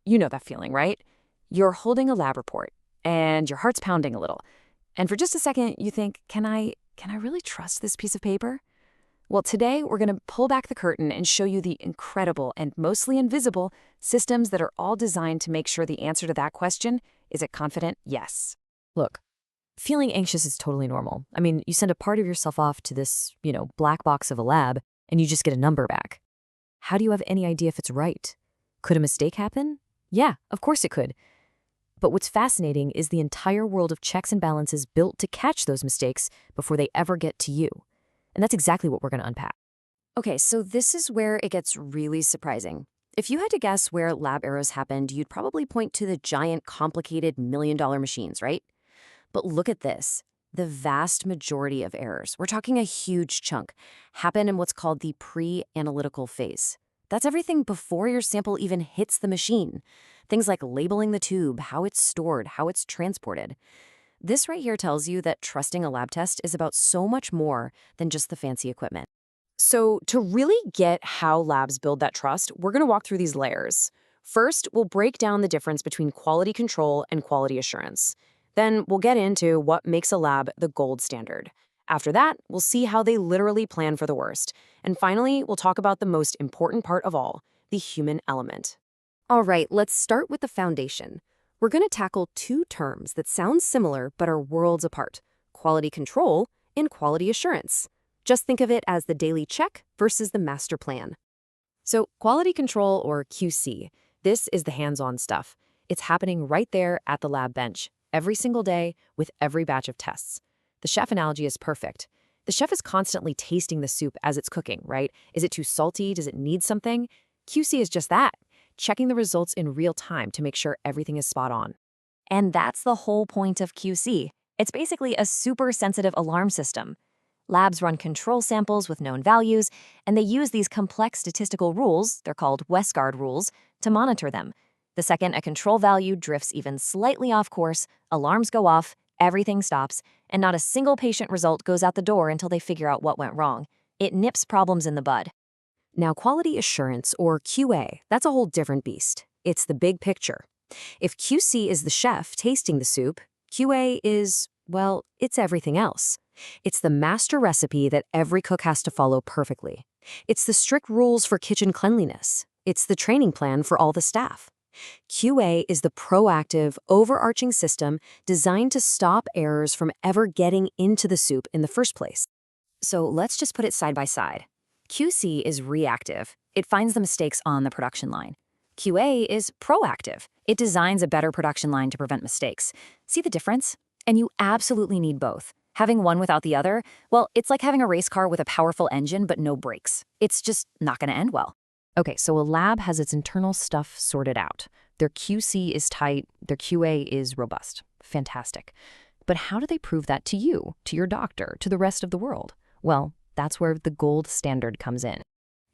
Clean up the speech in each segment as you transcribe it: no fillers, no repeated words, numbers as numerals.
You know that feeling, right? You're holding a lab report and your heart's pounding a little. And for just a second, you think, can I really trust this piece of paper? Well, today we're going to pull back the curtain and show you the incredible and mostly invisible systems that are all designed to make sure the answer to that question is a confident yes. Look, feeling anxious is totally normal. I mean, you send a part of yourself off to this, black box of a lab and you just get a number back. How do you have any idea if it's right? Could a mistake happen? Yeah, of course it could. But what's fascinating is the entire world of checks and balances built to catch those mistakes before they ever get to you. And that's exactly what we're going to unpack. Okay, so this is where it gets really surprising. If you had to guess where lab errors happened, you'd probably point to the giant, complicated million-dollar machines, right? But look at this. The vast majority of errors, we're talking a huge chunk, happen in what's called the pre-analytical phase. That's everything before your sample even hits the machine. Things like labeling the tube, how it's stored, how it's transported. This right here tells you that trusting a lab test is about so much more than just the fancy equipment. So to really get how labs build that trust, we're going to walk through these layers. First, we'll break down the difference between quality control and quality assurance. Then we'll get into what makes a lab the gold standard. After that, we'll see how they literally plan for the worst. And finally, we'll talk about the most important part of all, the human element. All right, let's start with the foundation. We're going to tackle two terms that sound similar but are worlds apart: quality control and quality assurance. Just think of it as the daily check versus the master plan. So quality control, or QC, this is the hands-on stuff. It's happening right there at the lab bench, every single day with every batch of tests. The chef analogy is perfect. The chef is constantly tasting the soup as it's cooking, right? Is it too salty? Does it need something? QC is just that, checking the results in real time to make sure everything is spot on. And that's the whole point of QC. It's basically a super sensitive alarm system. Labs run control samples with known values, and they use these complex statistical rules, they're called Westgard rules, to monitor them. The second a control value drifts even slightly off course, alarms go off, everything stops, and not a single patient result goes out the door until they figure out what went wrong. It nips problems in the bud. Now, quality assurance, or QA, that's a whole different beast. It's the big picture. If QC is the chef tasting the soup, QA is, well, it's everything else. It's the master recipe that every cook has to follow perfectly. It's the strict rules for kitchen cleanliness. It's the training plan for all the staff. QA is the proactive, overarching system designed to stop errors from ever getting into the soup in the first place. So let's just put it side by side. QC is reactive. It finds the mistakes on the production line. QA is proactive. It designs a better production line to prevent mistakes. See the difference? And you absolutely need both. Having one without the other, well, it's like having a race car with a powerful engine but no brakes. It's just not going to end well. Okay, so a lab has its internal stuff sorted out. Their QC is tight, their QA is robust. Fantastic. But how do they prove that to you, to your doctor, to the rest of the world? Well, that's where the gold standard comes in.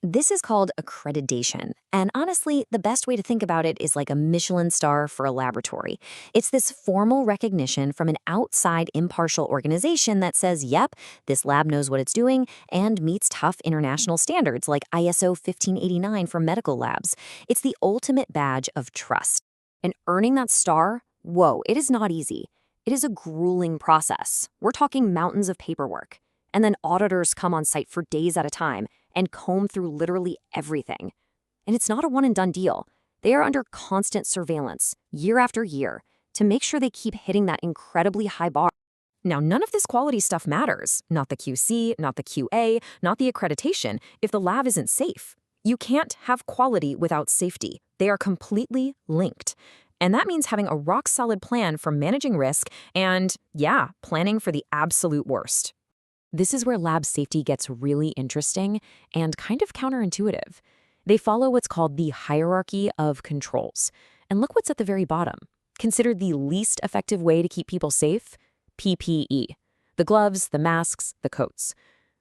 This is called accreditation, and honestly, the best way to think about it is like a Michelin star for a laboratory. It's this formal recognition from an outside impartial organization that says, yep, this lab knows what it's doing and meets tough international standards like ISO 1589 for medical labs. It's the ultimate badge of trust. And earning that star, whoa, it is not easy. It is a grueling process. We're talking mountains of paperwork. And then auditors come on site for days at a time and comb through literally everything. And it's not a one-and-done deal. They are under constant surveillance, year after year, to make sure they keep hitting that incredibly high bar. Now, none of this quality stuff matters. Not the QC, not the QA, not the accreditation, if the lab isn't safe. You can't have quality without safety. They are completely linked. And that means having a rock-solid plan for managing risk and, yeah, planning for the absolute worst. This is where lab safety gets really interesting and kind of counterintuitive. They follow what's called the hierarchy of controls. And look what's at the very bottom. Considered the least effective way to keep people safe: PPE. The gloves, the masks, the coats.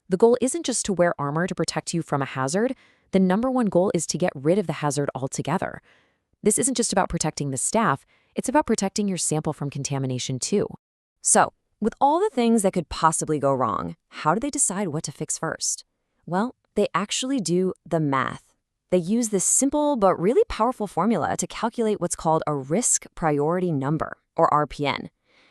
The goal isn't just to wear armor to protect you from a hazard. The number one goal is to get rid of the hazard altogether. This isn't just about protecting the staff, it's about protecting your sample from contamination too. So, with all the things that could possibly go wrong, how do they decide what to fix first? Well, they actually do the math. They use this simple but really powerful formula to calculate what's called a risk priority number, or RPN.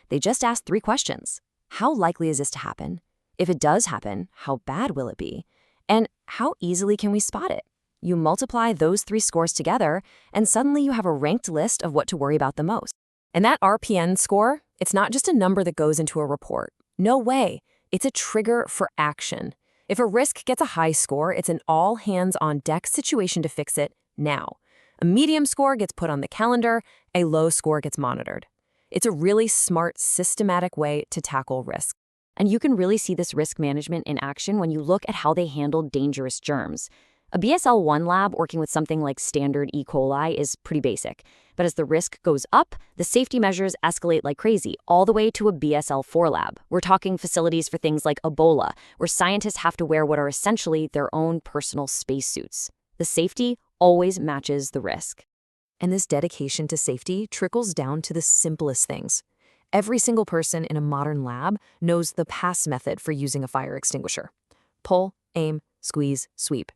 They just ask 3 questions. How likely is this to happen? If it does happen, how bad will it be? And how easily can we spot it? You multiply those 3 scores together, and suddenly you have a ranked list of what to worry about the most. And that RPN score, it's not just a number that goes into a report. No way. It's a trigger for action. If a risk gets a high score, it's an all-hands-on-deck situation to fix it now. A medium score gets put on the calendar, a low score gets monitored. It's a really smart, systematic way to tackle risk. And you can really see this risk management in action when you look at how they handle dangerous germs. A BSL-1 lab working with something like standard E. coli is pretty basic. But as the risk goes up, the safety measures escalate like crazy, all the way to a BSL-4 lab. We're talking facilities for things like Ebola, where scientists have to wear what are essentially their own personal spacesuits. The safety always matches the risk. And this dedication to safety trickles down to the simplest things. Every single person in a modern lab knows the pass method for using a fire extinguisher. Pull, aim, squeeze, sweep.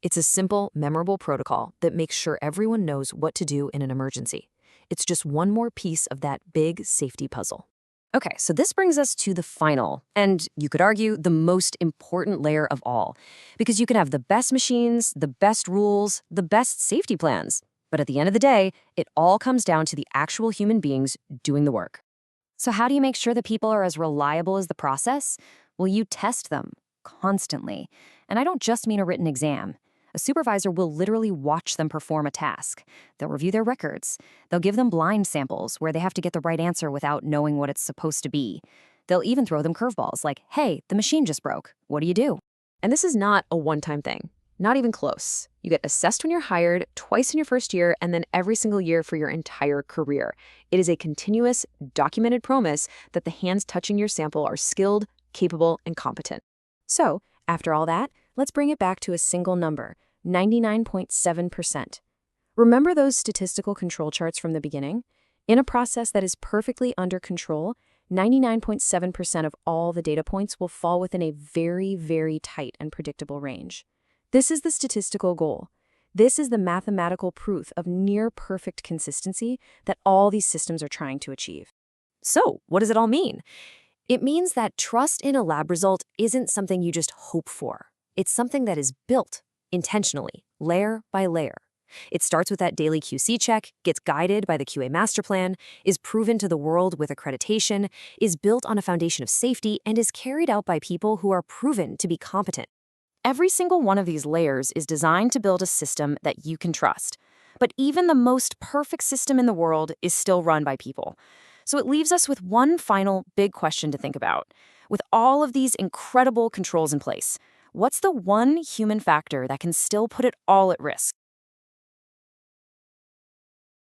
It's a simple, memorable protocol that makes sure everyone knows what to do in an emergency. It's just one more piece of that big safety puzzle. Okay, so this brings us to the final, and you could argue the most important layer of all, because you can have the best machines, the best rules, the best safety plans. But at the end of the day, it all comes down to the actual human beings doing the work. So how do you make sure that people are as reliable as the process? Well, you test them constantly. And I don't just mean a written exam. A supervisor will literally watch them perform a task. They'll review their records. They'll give them blind samples where they have to get the right answer without knowing what it's supposed to be. They'll even throw them curveballs like, hey, the machine just broke. What do you do? And this is not a one-time thing. Not even close. You get assessed when you're hired, twice in your first year, and then every single year for your entire career. It is a continuous, documented promise that the hands touching your sample are skilled, capable, and competent. So, after all that, let's bring it back to a single number, 99.7%. Remember those statistical control charts from the beginning? In a process that is perfectly under control, 99.7% of all the data points will fall within a very, very tight and predictable range. This is the statistical goal. This is the mathematical proof of near-perfect consistency that all these systems are trying to achieve. So, what does it all mean? It means that trust in a lab result isn't something you just hope for. It's something that is built intentionally, layer by layer. It starts with that daily QC check, gets guided by the QA master plan, is proven to the world with accreditation, is built on a foundation of safety, and is carried out by people who are proven to be competent. Every single one of these layers is designed to build a system that you can trust. But even the most perfect system in the world is still run by people. So it leaves us with one final big question to think about. With all of these incredible controls in place, what's the one human factor that can still put it all at risk?